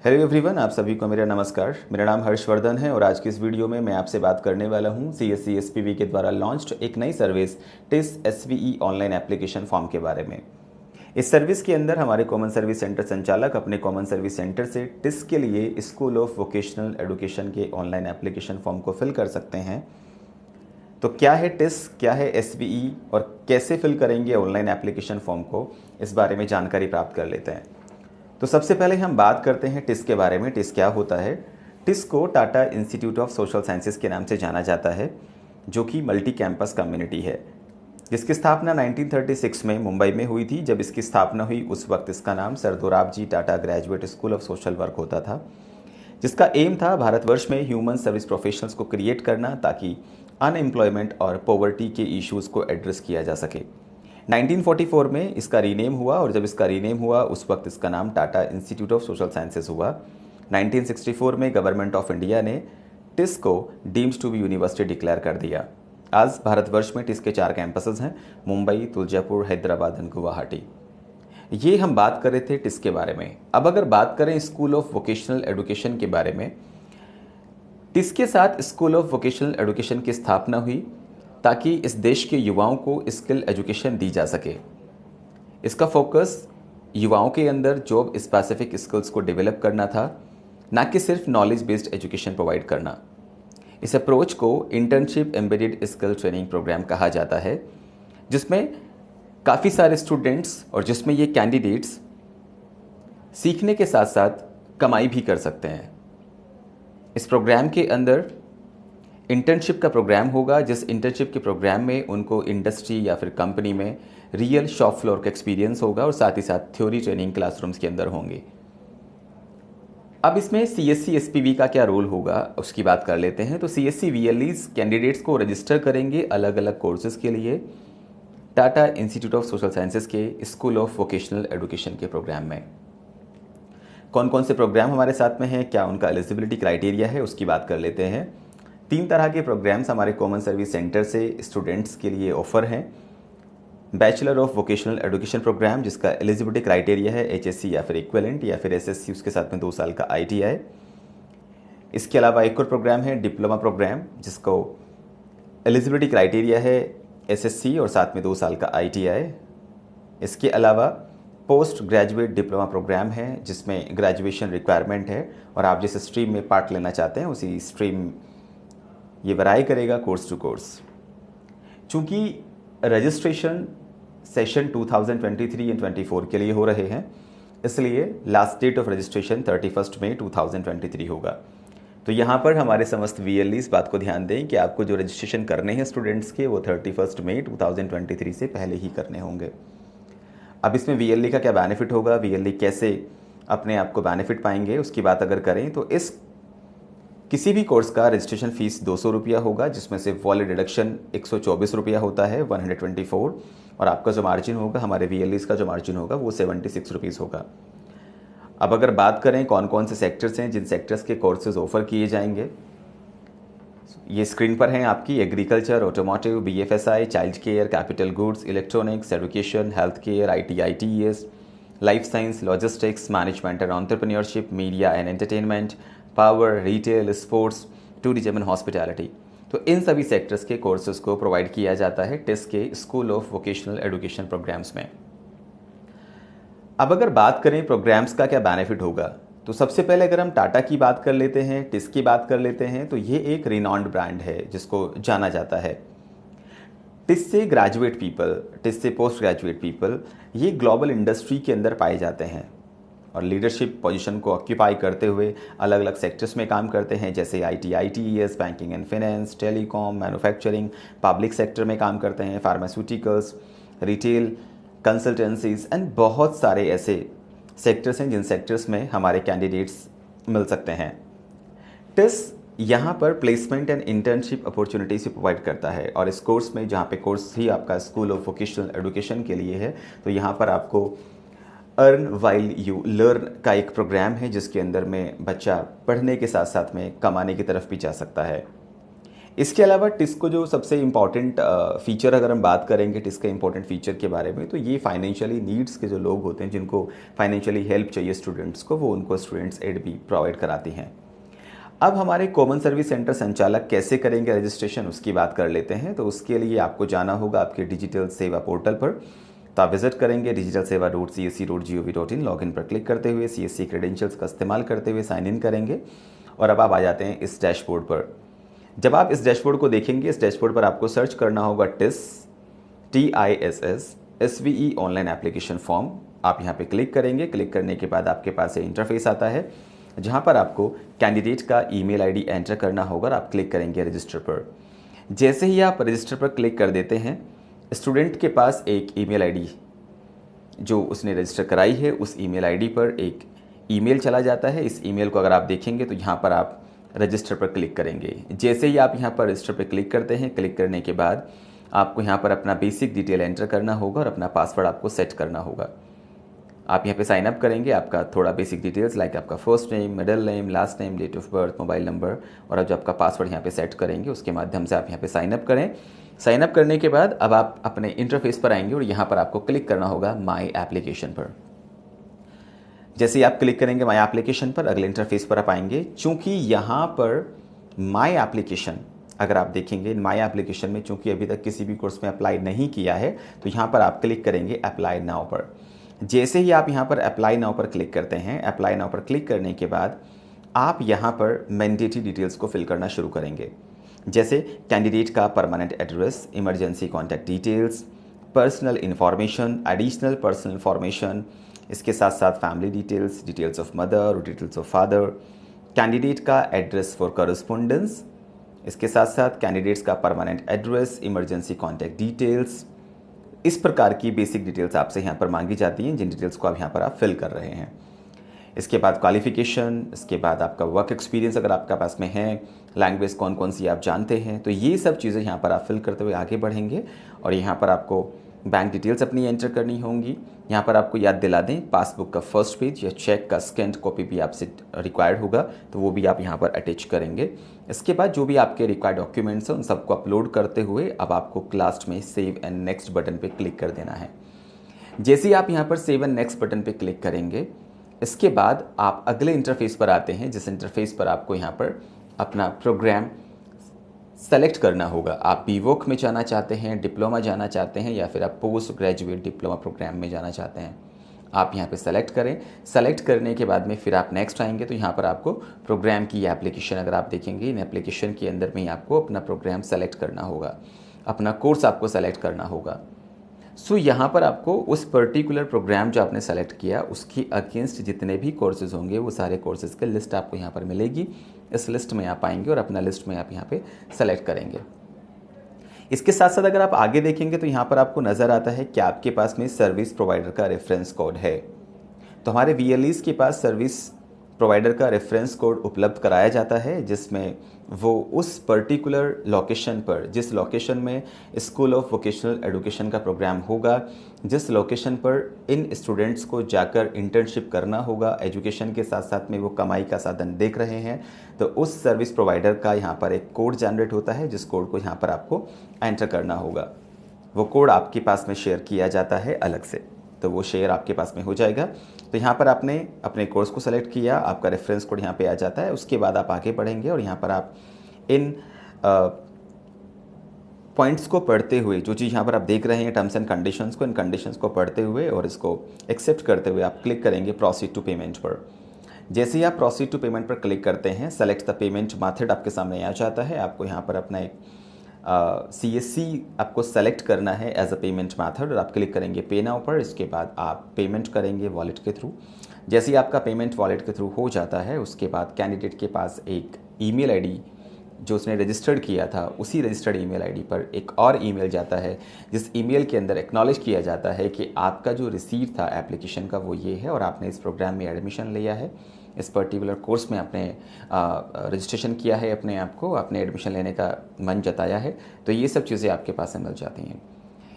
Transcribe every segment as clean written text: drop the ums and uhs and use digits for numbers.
Hello everyone, आप सभी को मेरा नमस्कार। मेरा नाम हर्षवर्धन है और आज की इस वीडियो में मैं आपसे बात करने वाला हूं CSC SPV के द्वारा लॉन्च्ड एक नई service TISS SVE online application form के बारे में। इस सर्विस के अंदर हमारे कॉमन सर्विस सेंटर संचालक अपने कॉमन सर्विस सेंटर से टिस के लिए स्कूल ऑफ वोकेशनल एजुकेशन के ऑनलाइन एप्लीकेशन फॉर्म को फिल कर सकते हैं। तो क्या है टिस, क्या है SVE और कैसे फिल करेंगे ऑनलाइन एप्लीकेशन फॉर्म को, इस बारे में जानकारी प्राप्त कर लेते हैं। तो सबसे पहले हम बात करते हैं टिस के बारे में। टिस क्या होता है? टिस को Tata institute of social sciences के नाम से जाना जाता है, जो कि मल्टी कैंपस कम्युनिटी है, जिसकी स्थापना 1936 में मुंबई में हुई थी। जब इसकी स्थापना हुई उस वक्त इसका नाम sir Dorabji Tata graduate school of social work होता था, जिसका एम था भारतवर्ष में ह्यूमन सर्विस प्रोफेशनल्स को क्रिएट करना ताकि अनएम्प्लॉयमेंट और पॉवर्टी के इश्यूज़ को एड्रेस किया जा सके। 1944 में इसका रीनेम हुआ और जब इसका रीनेम हुआ उस वक्त इसका नाम Tata institute of social sciences हुआ। 1964 में गवर्नमेंट ऑफ इंडिया ने टिस को deemed to be university declare कर दिया। आज भारतवर्ष में टिस के 4 कैंपसेस हैं: मुंबई, तुलजापुर, हैदराबाद और गुवाहाटी। ये हम बात कर रहे थे टिस के बारे में। अब अगर बात करें स्कूल ऑफ वोकेशनल एजुकेशन के बारे में, टिस के साथ स्कूल ऑफ वोकेशनल एजुकेशन की स्थापना हुई ताकि इस देश के युवाओं को स्किल एजुकेशन दी जा सके। इसका फोकस युवाओं के अंदर जॉब स्पेसिफिक स्किल्स को डेवलप करना था, ना कि सिर्फ नॉलेज बेस्ड एजुकेशन प्रोवाइड करना। इस अप्रोच को internship embedded skill training programme कहा जाता है, जिसमें काफ़ी सारे स्टूडेंट्स और जिसमें ये कैंडिडेट्स सीखने के साथ साथ कमाई भी कर सकते हैं। इस प्रोग्राम के अंदर इंटर्नशिप का प्रोग्राम होगा, जिस इंटर्नशिप के प्रोग्राम में उनको इंडस्ट्री या फिर कंपनी में रियल शॉप फ्लोर का एक्सपीरियंस होगा और साथ ही साथ थ्योरी ट्रेनिंग क्लासरूम्स के अंदर होंगे। अब इसमें CSC SPV का क्या रोल होगा उसकी बात कर लेते हैं। तो CSC VLEs कैंडिडेट्स को रजिस्टर करेंगे अलग अलग कोर्सेज के लिए Tata institute of social sciences के स्कूल ऑफ वोकेशनल एजुकेशन के प्रोग्राम में। कौन कौन से प्रोग्राम हमारे साथ में हैं, क्या उनका एलिजिबिलिटी क्राइटेरिया है, उसकी बात कर लेते हैं। 3 तरह के प्रोग्राम्स हमारे कॉमन सर्विस सेंटर से स्टूडेंट्स के लिए ऑफर हैं। Bachelor of vocational education programme, जिसका एलिजिबिलिटी क्राइटेरिया है HSC या फिर इक्विवेलेंट या फिर SSC, उसके साथ में 2 साल का ITI। इसके अलावा एक और प्रोग्राम है डिप्लोमा प्रोग्राम, जिसको एलिजिबिलिटी क्राइटेरिया है SSC और साथ में 2 साल का ITI। इसके अलावा पोस्ट ग्रेजुएट डिप्लोमा प्रोग्राम है, जिसमें ग्रेजुएशन रिक्वायरमेंट है और आप जिस स्ट्रीम में पार्ट लेना चाहते हैं उसी स्ट्रीम ये वराई करेगा कोर्स टू कोर्स। चूँकि रजिस्ट्रेशन सेशन 2023 एंड 24 के लिए हो रहे हैं, इसलिए लास्ट डेट ऑफ रजिस्ट्रेशन 31 मई 2023 होगा। तो यहाँ पर हमारे समस्त VLE इस बात को ध्यान दें कि आपको जो रजिस्ट्रेशन करने हैं स्टूडेंट्स के, वो 31 मई 2023 से पहले ही करने होंगे। अब इसमें VLE का क्या बेनिफिट होगा, VLE कैसे अपने आप को बेनिफिट पाएंगे, उसकी बात अगर करें तो इस किसी भी कोर्स का रजिस्ट्रेशन फ़ीस 200 रुपया होगा, जिसमें से वॉलेट डिडक्शन 124 रुपया होता है, 124, और आपका जो मार्जिन होगा, हमारे VLEs का जो मार्जिन होगा वो 76 रुपीज़ होगा। अब अगर बात करें कौन कौन से सेक्टर्स हैं जिन सेक्टर्स के कोर्सेज ऑफर किए जाएंगे, ये स्क्रीन पर हैं आपकी: agriculture, automotive, BFSI, child care, capital goods, electronics, education, health care, IT, ITES, life science, logistics, management and entrepreneurship, media and entertainment, power, retail, sports, tourism and hospitality. तो इन सभी sectors के courses को provide किया जाता है TISS के school of vocational education programmes में। अब अगर बात करें प्रोग्राम्स का क्या बेनिफिट होगा, तो सबसे पहले अगर हम टाटा की बात कर लेते हैं, टिस की बात कर लेते हैं, तो ये एक रिनॉन्ड ब्रांड है जिसको जाना जाता है। टिस से ग्रेजुएट पीपल, टिस से पोस्ट ग्रेजुएट पीपल, ये ग्लोबल इंडस्ट्री के अंदर पाए जाते हैं और लीडरशिप पोजीशन को ऑक्यूपाई करते हुए अलग अलग सेक्टर्स में काम करते हैं, जैसे IT, ITES, banking and finance, telecom, manufacturing, public sector में काम करते हैं, फार्मास्यूटिकल्स, रिटेल, कंसल्टेंसीज एंड बहुत सारे ऐसे सेक्टर्स हैं जिन सेक्टर्स में हमारे कैंडिडेट्स मिल सकते हैं। टिस यहाँ पर placement and internship opportunities provide करता है और इस कोर्स में, जहाँ पे कोर्स ही आपका स्कूल ऑफ वोकेशनल एजुकेशन के लिए है, तो यहाँ पर आपको अर्न वाइल यू लर्न का एक प्रोग्राम है जिसके अंदर में बच्चा पढ़ने के साथ साथ में कमाने की तरफ भी जा सकता है। इसके अलावा टिस को जो सबसे इम्पॉर्टेंट फीचर अगर हम बात करेंगे टिस के इम्पॉर्टेंट फीचर के बारे में, तो ये फाइनेंशियली नीड्स के जो लोग होते हैं जिनको फाइनेंशियली हेल्प चाहिए स्टूडेंट्स को, वो उनको स्टूडेंट्स एड भी प्रोवाइड कराती हैं। अब हमारे कॉमन सर्विस सेंटर संचालक कैसे करेंगे रजिस्ट्रेशन, उसकी बात कर लेते हैं। तो उसके लिए आपको जाना होगा आपके डिजिटल सेवा पोर्टल पर। तो आप विजिट करेंगे digitalseva.csc.gov.in, लॉगिन पर क्लिक करते हुए CSC क्रेडेंशियल्स का इस्तेमाल करते हुए साइन इन करेंगे और अब आप आ जाते हैं इस डैशबोर्ड पर। जब आप इस डैशबोर्ड को देखेंगे, इस डैशबोर्ड पर आपको सर्च करना होगा TISS SVE online application form. आप यहाँ पे क्लिक करेंगे। क्लिक करने के बाद आपके पास ये इंटरफेस आता है जहाँ पर आपको कैंडिडेट का ईमेल आईडी एंटर करना होगा और आप क्लिक करेंगे रजिस्टर पर। जैसे ही आप रजिस्टर पर क्लिक कर देते हैं, स्टूडेंट के पास एक ईमेल आईडी जो उसने रजिस्टर कराई है, उस ईमेल आईडी पर एक ईमेल चला जाता है। इस ईमेल को अगर आप देखेंगे तो यहाँ पर आप रजिस्टर पर क्लिक करेंगे। जैसे ही आप यहाँ पर रजिस्टर पर क्लिक करते हैं, क्लिक करने के बाद आपको यहाँ पर अपना बेसिक डिटेल एंटर करना होगा और अपना पासवर्ड आपको सेट करना होगा। आप यहाँ पे साइन अप करेंगे, आपका थोड़ा बेसिक डिटेल्स लाइक आपका first name, middle name, last name, date of birth, mobile number और अब जो आपका पासवर्ड यहाँ पे सेट करेंगे उसके माध्यम से आप यहाँ पे साइन अप करें। साइन अप करने के बाद अब आप अपने इंटरफेस पर आएंगे और यहाँ पर आपको क्लिक करना होगा माई एप्लीकेशन पर। जैसे ही आप क्लिक करेंगे माई एप्लीकेशन पर, अगले इंटरफेस पर आप आएंगे। चूँकि यहाँ पर माई एप्लीकेशन अगर आप देखेंगे, माई एप्लीकेशन में चूँकि अभी तक किसी भी कोर्स में अप्लाई नहीं किया है, तो यहाँ पर आप क्लिक करेंगे अप्लाई नाउ पर। जैसे ही आप यहाँ पर अप्लाई नाउ पर क्लिक करते हैं, अप्लाई नाउ पर क्लिक करने के बाद आप यहाँ पर मैंडेटरी डिटेल्स को फिल करना शुरू करेंगे। जैसे कैंडिडेट का permanent address, emergency contact details, personal information, additional personal information, इसके साथ साथ family details, details of mother और डिटेल्स ऑफ फादर, कैंडिडेट का एड्रेस फॉर करस्पोंडेंस, इसके साथ साथ कैंडिडेट्स का permanent address, emergency contact details, इस प्रकार की बेसिक डिटेल्स आपसे यहाँ पर मांगी जाती हैं, जिन डिटेल्स को आप यहाँ पर आप फिल कर रहे हैं। इसके बाद क्वालिफिकेशन, इसके बाद आपका वर्क एक्सपीरियंस अगर आपका पास में है, लैंग्वेज कौन कौन सी आप जानते हैं, तो ये सब चीज़ें यहाँ पर आप फिल करते हुए आगे बढ़ेंगे। और यहाँ पर आपको बैंक डिटेल्स अपनी एंटर करनी होंगी। यहाँ पर आपको याद दिला दें, पासबुक का फर्स्ट पेज या चेक का स्कैन्ड कॉपी भी आपसे रिक्वायर्ड होगा, तो वो भी आप यहाँ पर अटैच करेंगे। इसके बाद जो भी आपके रिक्वायर्ड डॉक्यूमेंट्स हैं उन सबको अपलोड करते हुए अब आपको लास्ट में सेव एंड नेक्स्ट बटन पे क्लिक कर देना है। जैसे ही आप यहाँ पर सेव एंड नेक्स्ट बटन पे क्लिक करेंगे, इसके बाद आप अगले इंटरफेस पर आते हैं, जिस इंटरफेस पर आपको यहाँ पर अपना प्रोग्राम सेलेक्ट करना होगा। आप बीवोक में जाना चाहते हैं, डिप्लोमा जाना चाहते हैं, या फिर आप पोस्ट ग्रेजुएट डिप्लोमा प्रोग्राम में जाना चाहते हैं, आप यहाँ पे सेलेक्ट करें। सेलेक्ट करने के बाद में फिर आप नेक्स्ट आएंगे तो यहाँ पर आपको प्रोग्राम की एप्लीकेशन अगर आप देखेंगे, इन एप्लीकेशन के अंदर में आपको अपना प्रोग्राम सेलेक्ट करना होगा, अपना कोर्स आपको सेलेक्ट करना होगा। सो यहाँ पर आपको उस पर्टिकुलर प्रोग्राम जो आपने सेलेक्ट किया उसकी अगेंस्ट जितने भी कोर्सेज होंगे वो सारे कोर्सेज की लिस्ट आपको यहाँ पर मिलेगी। इस लिस्ट में आप आएंगे और अपना लिस्ट में आप यहाँ पे सेलेक्ट करेंगे। इसके साथ साथ अगर आप आगे देखेंगे तो यहाँ पर आपको नज़र आता है कि आपके पास में सर्विस प्रोवाइडर का रेफरेंस कोड है। तो हमारे VLEs के पास सर्विस प्रोवाइडर का रेफरेंस कोड उपलब्ध कराया जाता है, जिसमें वो उस पर्टिकुलर लोकेशन पर, जिस लोकेशन में स्कूल ऑफ वोकेशनल एजुकेशन का प्रोग्राम होगा, जिस लोकेशन पर इन स्टूडेंट्स को जाकर इंटर्नशिप करना होगा, एजुकेशन के साथ साथ में वो कमाई का साधन देख रहे हैं, तो उस सर्विस प्रोवाइडर का यहाँ पर एक कोड जनरेट होता है, जिस कोड को यहाँ पर आपको एंटर करना होगा। वो कोड आपके पास में शेयर किया जाता है अलग से, तो वो शेयर आपके पास में हो जाएगा। तो यहाँ पर आपने अपने कोर्स को सेलेक्ट किया, आपका रेफरेंस कोड यहाँ पे आ जाता है। उसके बाद आप आगे बढ़ेंगे और यहाँ पर आप इन पॉइंट्स को पढ़ते हुए, जो चीज़ यहाँ पर आप देख रहे हैं टर्म्स एंड कंडीशंस को, इन कंडीशंस को पढ़ते हुए और इसको एक्सेप्ट करते हुए आप क्लिक करेंगे प्रोसीड टू पेमेंट पर। जैसे ही आप प्रोसीड टू पेमेंट पर क्लिक करते हैं, सेलेक्ट द पेमेंट मेथड आपके सामने आ जाता है। आपको यहाँ पर अपना एक CSC आपको सेलेक्ट करना है एज अ पेमेंट मेथड और आप क्लिक करेंगे पे नाउ पर। इसके बाद आप पेमेंट करेंगे वॉलेट के थ्रू। जैसे ही आपका पेमेंट वॉलेट के थ्रू हो जाता है, उसके बाद कैंडिडेट के पास एक ईमेल आईडी जो उसने रजिस्टर्ड किया था, उसी रजिस्टर्ड ईमेल आईडी पर एक और ईमेल जाता है, जिस ईमेल के अंदर एक्नॉलेज किया जाता है कि आपका जो रिसीट था एप्लीकेशन का वो ये है और आपने इस प्रोग्राम में एडमिशन लिया है, इस पर्टिकुलर कोर्स में आपने रजिस्ट्रेशन किया है, अपने आप को आपने एडमिशन लेने का मन जताया है। तो ये सब चीज़ें आपके पास में मिल जाती हैं।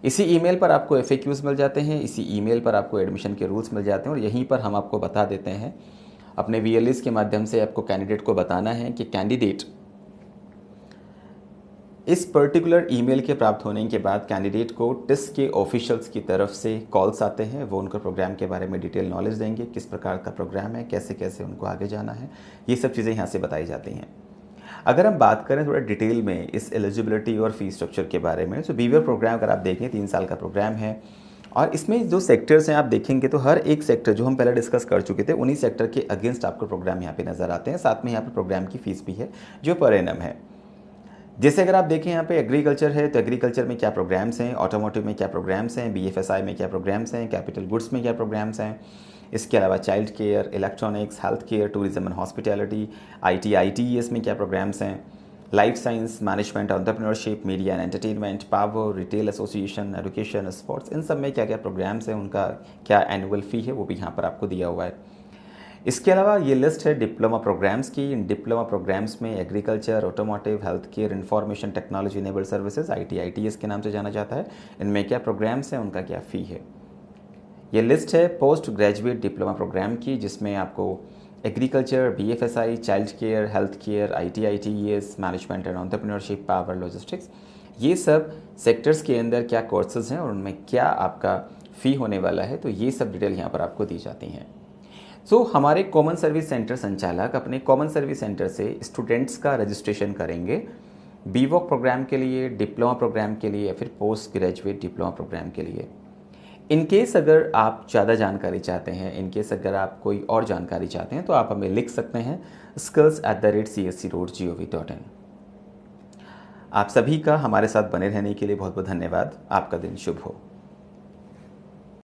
इसी ईमेल पर आपको FAQs मिल जाते हैं, इसी ईमेल पर आपको एडमिशन के रूल्स मिल जाते हैं और यहीं पर हम आपको बता देते हैं, अपने VLEs के माध्यम से आपको कैंडिडेट को बताना है कि कैंडिडेट इस पर्टिकुलर ईमेल के प्राप्त होने के बाद कैंडिडेट को टिस के ऑफिशियल्स की तरफ से कॉल्स आते हैं। वो उनका प्रोग्राम के बारे में डिटेल नॉलेज देंगे, किस प्रकार का प्रोग्राम है, कैसे कैसे उनको आगे जाना है, ये सब चीज़ें यहाँ से बताई जाती हैं। अगर हम बात करें थोड़ा डिटेल में इस एलिजिबिलिटी और फीस स्ट्रक्चर के बारे में, तो बीवर प्रोग्राम अगर आप देखें 3 साल का प्रोग्राम है और इसमें जो सेक्टर्स हैं आप देखेंगे तो हर एक सेक्टर जो हम पहले डिस्कस कर चुके थे उन्हीं सेक्टर के अगेंस्ट आपको प्रोग्राम यहाँ पे नज़र आते हैं। साथ में यहाँ पे प्रोग्राम की फ़ीस भी है जो पर एनम है। जैसे अगर आप देखें यहाँ पे एग्रीकल्चर है तो एग्रीकल्चर में क्या प्रोग्राम्स हैं, ऑटोमोटिव में क्या प्रोग्राम्स हैं, बीएफएसआई में क्या प्रोग्राम्स हैं, कैपिटल गुड्स में क्या प्रोग्राम्स हैं, इसके अलावा child care, electronics, health care, tourism and hospitality, ITES में क्या प्रोग्राम्स हैं, life science, management, entrepreneurship, media and entertainment, power, retail association, education, sports, इन सब में क्या क्या प्रोग्राम्स हैं, उनका क्या एनुअल फ़ी है वो भी यहाँ पर आपको दिया हुआ है। इसके अलावा ये लिस्ट है डिप्लोमा प्रोग्राम्स की। इन डिप्लोमा प्रोग्राम्स में agriculture, automotive, health care, information technology enabled services, ITES के नाम से जाना जाता है, इनमें क्या प्रोग्राम्स हैं, उनका क्या फ़ी है। ये लिस्ट है पोस्ट ग्रेजुएट डिप्लोमा प्रोग्राम की, जिसमें आपको agriculture, BFSI, child care, health care, ITES, management and entrepreneurship, power, logistics, ये सब सेक्टर्स के अंदर क्या कोर्सेज हैं और उनमें क्या आपका फ़ी होने वाला है, तो ये सब डिटेल यहाँ पर आपको दी जाती हैं। हमारे कॉमन सर्विस सेंटर संचालक अपने कॉमन सर्विस सेंटर से स्टूडेंट्स का रजिस्ट्रेशन करेंगे बीवॉक प्रोग्राम के लिए, डिप्लोमा प्रोग्राम के लिए या फिर पोस्ट ग्रेजुएट डिप्लोमा प्रोग्राम के लिए। इन केस अगर आप ज़्यादा जानकारी चाहते हैं, इन केस अगर आप कोई और जानकारी चाहते हैं तो आप हमें लिख सकते हैं skills@csc.gov.in। आप सभी का हमारे साथ बने रहने के लिए बहुत बहुत धन्यवाद। आपका दिन शुभ हो।